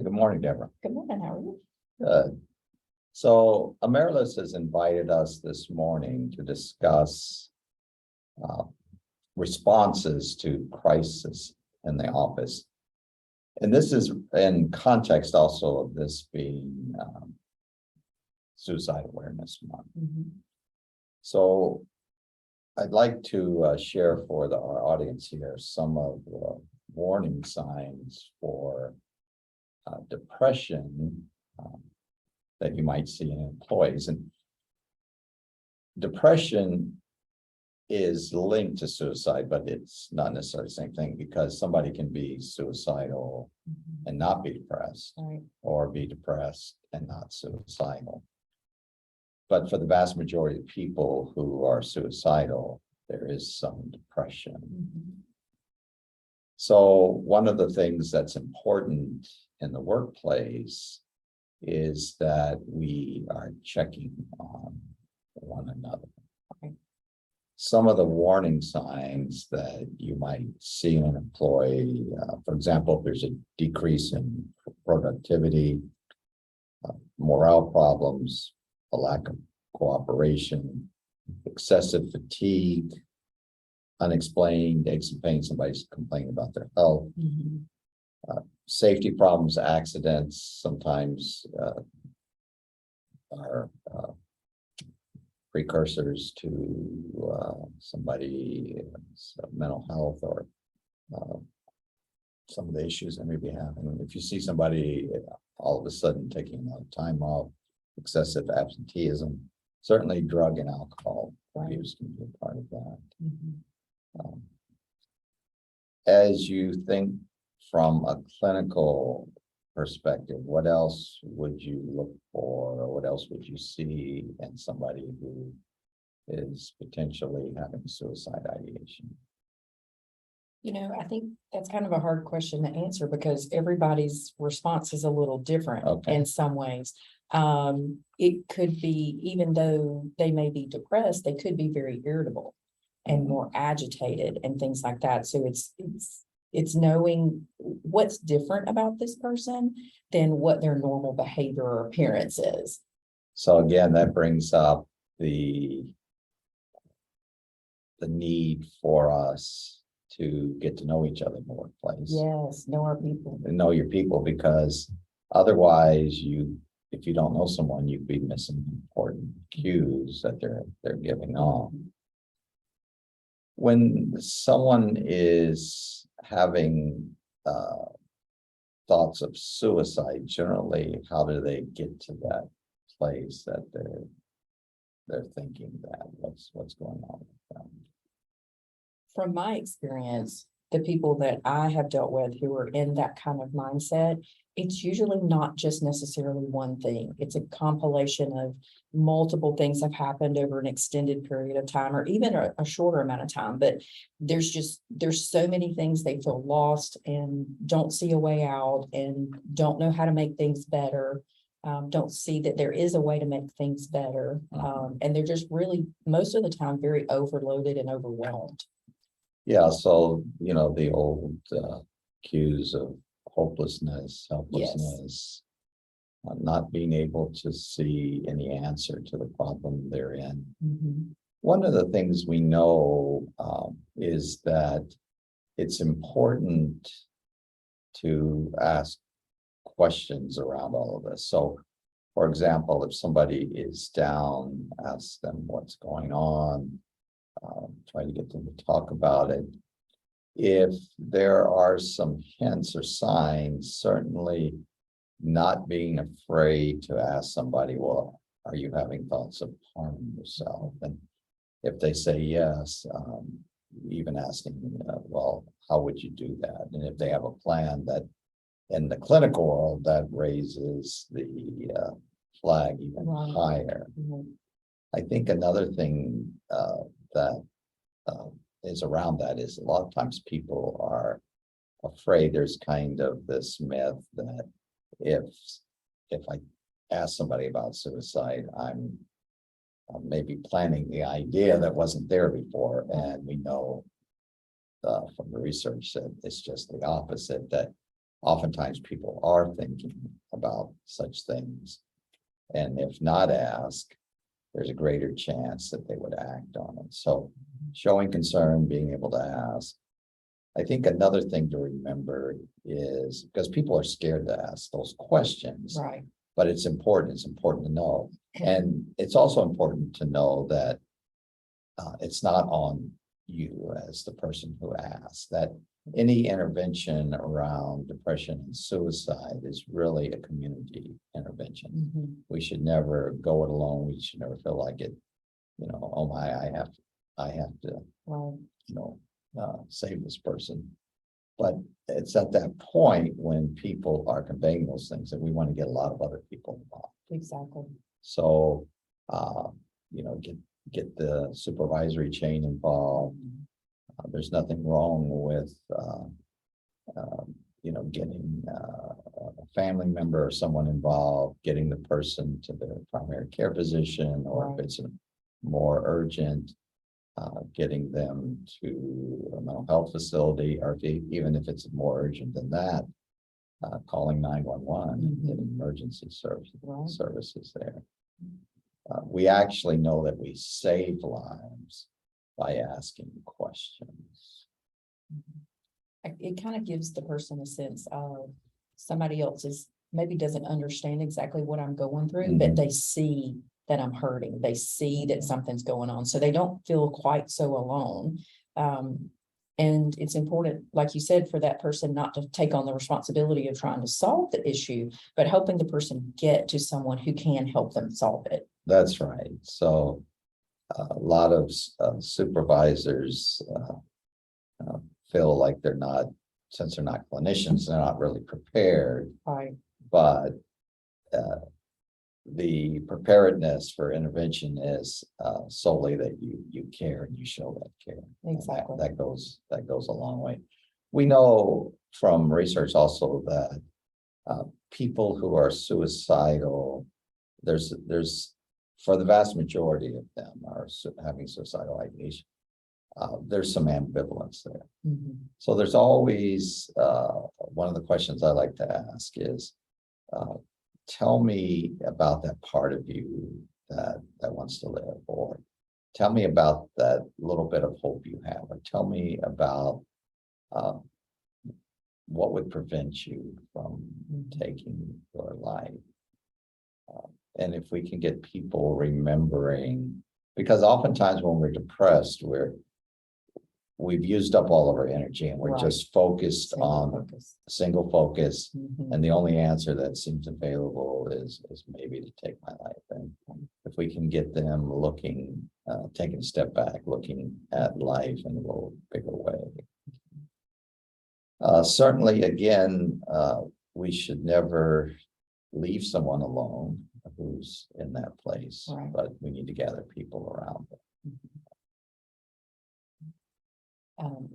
Good morning, Deborah. Good morning, how are you? Good. So Amerilis has invited us this morning to discuss uh, responses to crisis in the office. And this is in context also of this being Suicide Awareness Month. So I'd like to share for our audience here some of the warning signs for depression that you might see in employees. And depression is linked to suicide, but it's not necessarily the same thing, because somebody can be suicidal and not be depressed, Right. or be depressed and not suicidal. But for the vast majority of people who are suicidal, there is some depression. So one of the things that's important in the workplace is that we are checking on one another. Okay. Some of the warning signs that you might see in an employee, for example, if there's a decrease in productivity, morale problems, a lack of cooperation, excessive fatigue, unexplained aches and pains, somebody's complaining about their health, safety problems, accidents, sometimes are precursors to somebody's mental health or some of the issues they may be having. If you see somebody all of a sudden taking a lot of time off, excessive absenteeism, certainly drug and alcohol abuse can be a part of that. As you think from a clinical perspective, what else would you look for, or what else would you see in somebody who is potentially having suicide ideation? You know, I think that's kind of a hard question to answer because everybody's response is a little different in some ways. It could be, even though they may be depressed, they could be very irritable and more agitated and things like that. So it's knowing what's different about this person than what their normal behavior or appearance is. So again, that brings up the need for us to get to know each other in the workplace. Yes, know our people. And know your people, because otherwise if you don't know someone, you'd be missing important cues that they're giving off. When someone is having thoughts of suicide, generally, how do they get to that place that they're thinking that? What's going on with them? From my experience, the people that I have dealt with who are in that kind of mindset, it's usually not just necessarily one thing. It's a compilation of multiple things have happened over an extended period of time, or even a shorter amount of time. But there's so many things. They feel lost and don't see a way out and don't know how to make things better. Don't see that there is a way to make things better. And they're just really, most of the time, very overloaded and overwhelmed. Yeah, so the old cues of hopelessness, helplessness, not being able to see any answer to the problem they're in. One of the things we know is that it's important to ask questions around all of this. So, for example, if somebody is down, ask them what's going on. Try to get them to talk about it. If there are some hints or signs, certainly not being afraid to ask somebody, well, are you having thoughts of harming yourself? And if they say yes, even asking, well, how would you do that? And if they have a plan, that in the clinical world, that raises the flag even higher. I think another thing that is around that is a lot of times people are afraid. There's kind of this myth that if I ask somebody about suicide, I'm maybe planning the idea that wasn't there before. And we know from the research that it's just the opposite, that oftentimes people are thinking about such things. And if not asked, there's a greater chance that they would act on it. So showing concern, being able to ask. I think another thing to remember is because people are scared to ask those questions, Right. but it's important to know. And it's also important to know that it's not on you as the person who asks, that any intervention around depression and suicide is really a community intervention. Mhm. We should never go it alone. We should never feel like it, oh my, I have to, Right. save this person. But it's at that point when people are conveying those things that we want to get a lot of other people involved. Exactly. So, get the supervisory chain involved. There's nothing wrong with, getting a family member or someone involved, getting the person to the primary care physician, or if Right. it's more urgent, getting them to a mental health facility, or even if it's more urgent than that, calling 911, Mhm. getting emergency Right. services there. We actually know that we save lives by asking questions. It kind of gives the person a sense of somebody else maybe doesn't understand exactly what I'm going through, but Mhm. they see that I'm hurting. They see that something's going on, so they don't feel quite so alone. And it's important, like you said, for that person not to take on the responsibility of trying to solve the issue, but helping the person get to someone who can help them solve it. That's right. So a lot of supervisors feel like since they're not clinicians, they're not really prepared. Right. But the preparedness for intervention is solely that you care and you show that care. And Exactly. that goes a long way. We know from research also that people who are suicidal, there's for the vast majority of them are having suicidal ideation. There's some ambivalence there. Mhm. So there's always one of the questions I like to ask is, tell me about that part of you that wants to live, or tell me about that little bit of hope you have, or tell me about what would prevent you from taking your life. And if we can get people remembering, because oftentimes when we're depressed, we've used up all of our energy and we're Right. just focused Single on focus. single focus. Mhm. And the only answer that seems available is maybe to take my life. And if we can get them looking, taking a step back, looking at life in a little bigger way. Certainly, again, we should never leave someone alone who's in that place, Right. but we need to gather people around them.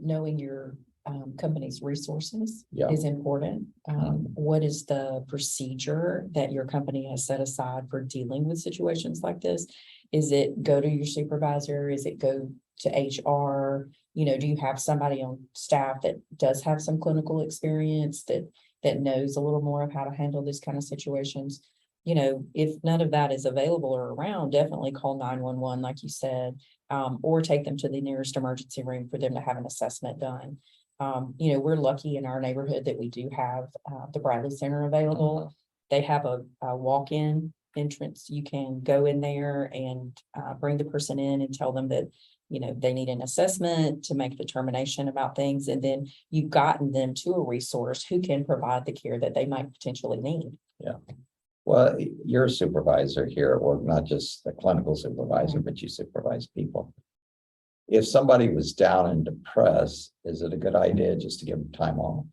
Knowing your company's resources Yeah. is important. Mhm. What is the procedure that your company has set aside for dealing with situations like this? Is it go to your supervisor? Is it go to HR? Do you have somebody on staff that does have some clinical experience that knows a little more of how to handle these kind of situations? If none of that is available or around, definitely call 911, like you said, or take them to the nearest emergency room for them to have an assessment done. We're lucky in our neighborhood that we do have the Bradley Center available. They have a walk-in entrance. You can go in there and bring the person in and tell them that, they need an assessment to make a determination about things. And then you've gotten them to a resource who can provide the care that they might potentially need. Yeah. Well, you're a supervisor here at work, not just a clinical supervisor, Right. but you supervise people. If somebody was down and depressed, is it a good idea just to give them time off?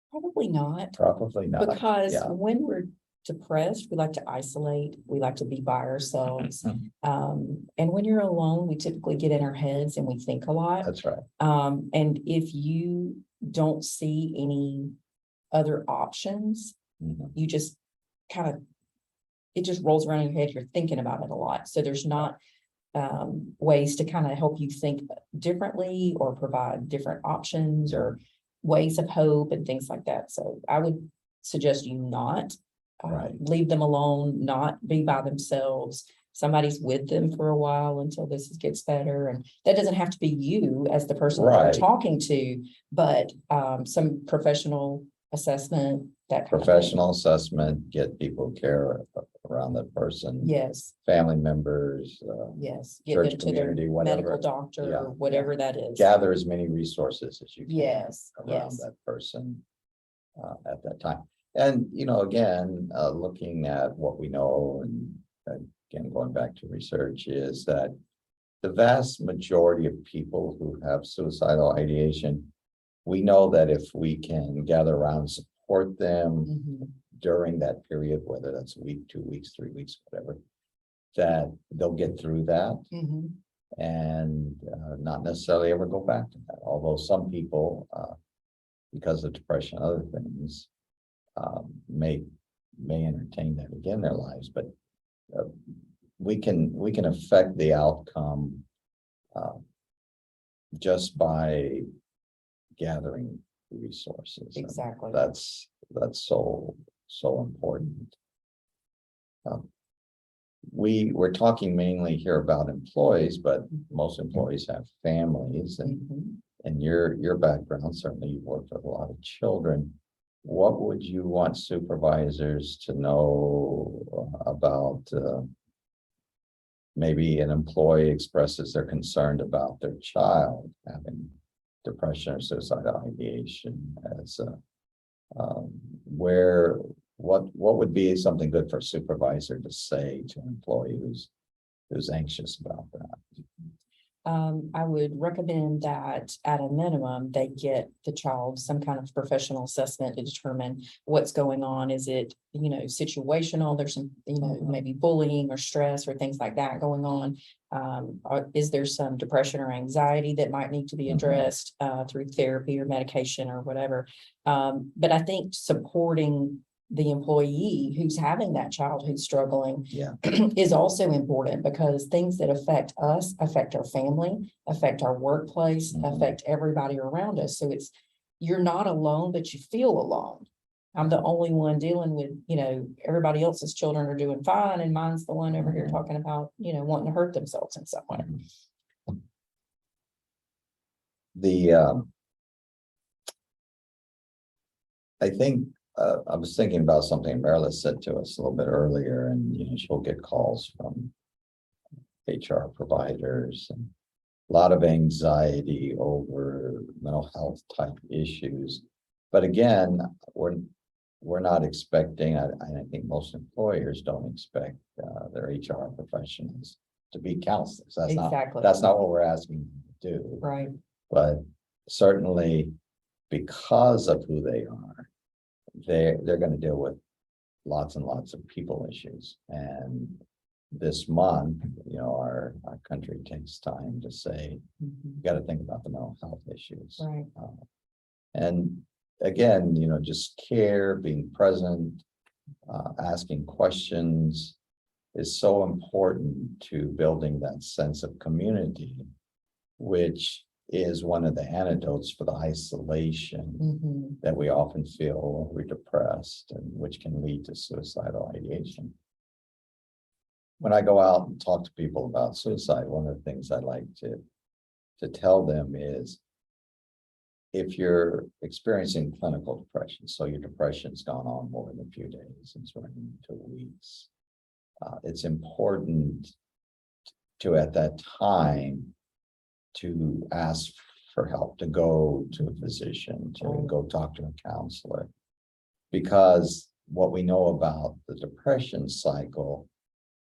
Probably not, Probably not. because Yeah. when we're depressed, we like to isolate, we like to be by ourselves. And when you're alone, we typically get in our heads and we think a lot. That's right. And if you don't see any other options, Mhm. you just it just rolls around in your head. You're thinking about it a lot. So there's not ways to kind of help you think differently or provide different options or ways of hope and things like that. So I would suggest you not Right. leave them alone, not be by themselves. Somebody's with them for a while until this gets better. And that doesn't have to be you as the person that they're Right. talking to, but some professional assessment, that kind of thing. Professional assessment, get people care around that person. Yes, Family members, yes. Get church them to their community, medical whatever. doctor, Yeah, or whatever that is. gather as many resources as you can. Yes, Around yes. that person at that time. And, again, looking at what we know and again, going back to research is that the vast majority of people who have suicidal ideation, we know that if we can gather around, support them Mhm. during that period, whether that's a week, 2 weeks, 3 weeks, whatever, that they'll get through that Mhm. and not necessarily ever go back to that. Although some people, because of depression and other things, may entertain that again in their lives, but we can affect the outcome just by gathering resources. And Exactly. that's so important. We're talking mainly here about employees, but most employees have families, and Mhm. your background, certainly you've worked with a lot of children. What would you want supervisors to know about maybe an employee expresses they're concerned about their child having depression or suicidal ideation as what would be something good for a supervisor to say to an employee who's anxious about that? I would recommend that at a minimum, they get the child some kind of professional assessment to determine what's going on. Is it, situational? There's some, maybe bullying or stress or things like that going on. Or is there some depression or anxiety that might need to be addressed through therapy or medication or whatever? But I think supporting the employee who's having that child who's struggling Yeah. is also important, because things that affect us affect our family, affect our workplace, Mhm. affect everybody around us. So you're not alone, but you feel alone. I'm the only one dealing with, everybody else's children are doing fine, and mine's the one over here Mhm. talking about, wanting to hurt themselves in some way. I think I was thinking about something Marilyn said to us a little bit earlier, and she'll get calls from HR providers and a lot of anxiety over mental health type issues. But again, we're not expecting, I think most employers don't expect their HR professionals to be counselors. Exactly. That's not what we're asking them to do. Right. But certainly, because of who they are, they're going to deal with lots and lots of people issues. And this month, our country takes time to say, you got to think about the mental health issues. Right. And again, just care, being present, asking questions is so important to building that sense of community, which is one of the antidotes for the isolation Mhm. that we often feel when we're depressed, and which can lead to suicidal ideation. When I go out and talk to people about suicide, one of the things I like to tell them is, if you're experiencing clinical depression, so your depression's gone on more than a few days, it's running into weeks, it's important to, at that time, to ask for help, to go to a physician, to go talk to a counselor. Because what we know about the depression cycle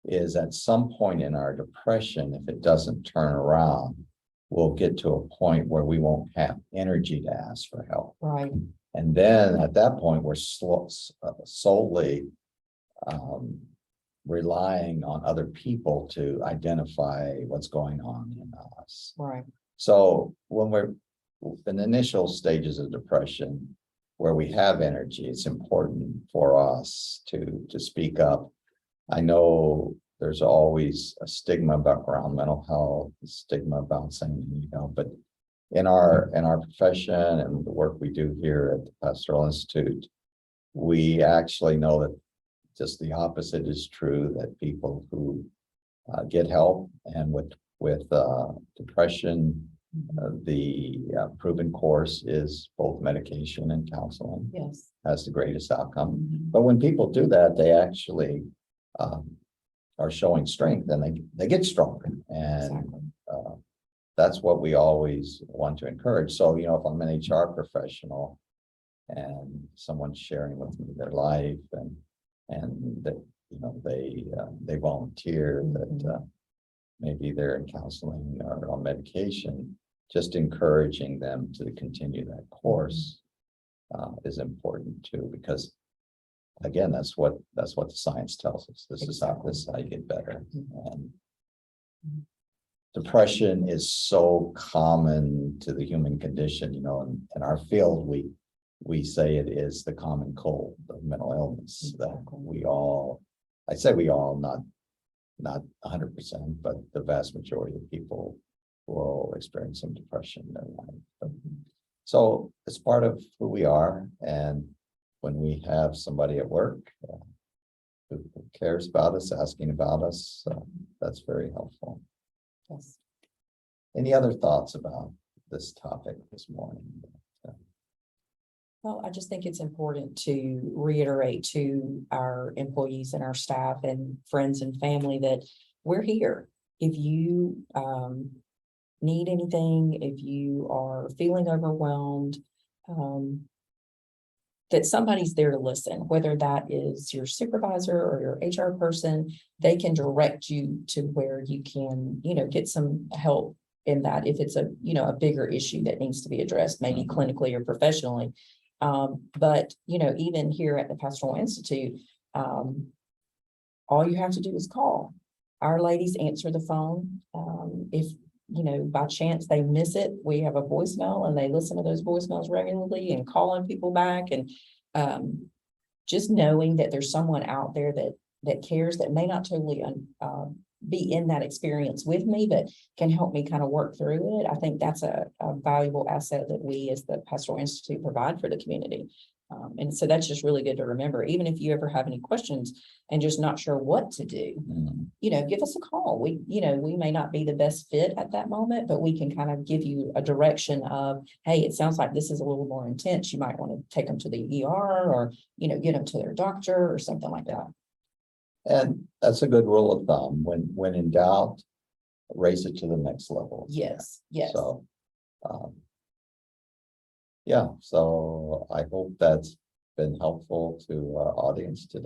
is, at some point in our depression, if it doesn't turn around, we'll get to a point where we won't have energy to ask for help. Right. And then at that point, we're solely relying on other people to identify what's going on in us. Right. So when we're in the initial stages of depression, where we have energy, it's important for us to speak up. I know there's always a stigma around mental health, a stigma about saying you need help, but in our profession and the work we do here at the Pastoral Institute, we actually know that just the opposite is true, that people who get help and with depression, the proven course is both medication and counseling Yes. has the greatest outcome. Mhm. But when people do that, they actually are showing strength and they get stronger. And Exactly. that's what we always want to encourage. So, if I'm an HR professional and someone's sharing with me their life and that, they volunteer that maybe they're in counseling or on medication, just encouraging them to continue that course is important too, because again, that's what the science tells us. This is how you get better. And depression is so common to the human condition, in our field, we say it is the common cold of mental illness that I say we all, not 100%, but the vast majority of people will experience some depression in their life. So it's part of who we are. And when we have somebody at work who cares about us, asking about us, that's very helpful. Yes. Any other thoughts about this topic this morning? Well, I just think it's important to reiterate to our employees and our staff and friends and family that we're here. If you need anything, if you are feeling overwhelmed, that somebody's there to listen, whether that is your supervisor or your HR person, they can direct you to where you can, get some help in that if it's a bigger issue that needs to be addressed, maybe clinically or professionally. But even here at the Pastoral Institute, all you have to do is call. Our ladies answer the phone. If by chance they miss it, we have a voicemail and they listen to those voicemails regularly and calling people back. And just knowing that there's someone out there that cares, that may not totally be in that experience with me, but can help me kind of work through it. I think that's a valuable asset that we as the Pastoral Institute provide for the community. And so that's just really good to remember. Even if you ever have any questions and just not sure what to do, give us a call. We may not be the best fit at that moment, but we can kind of give you a direction of, hey, it sounds like this is a little more intense. You might want to take them to the ER or, get them to their doctor or something like that. And that's a good rule of thumb. When in doubt, raise it to the next level. Yes. Yes. So, so I hope that's been helpful to our audience today.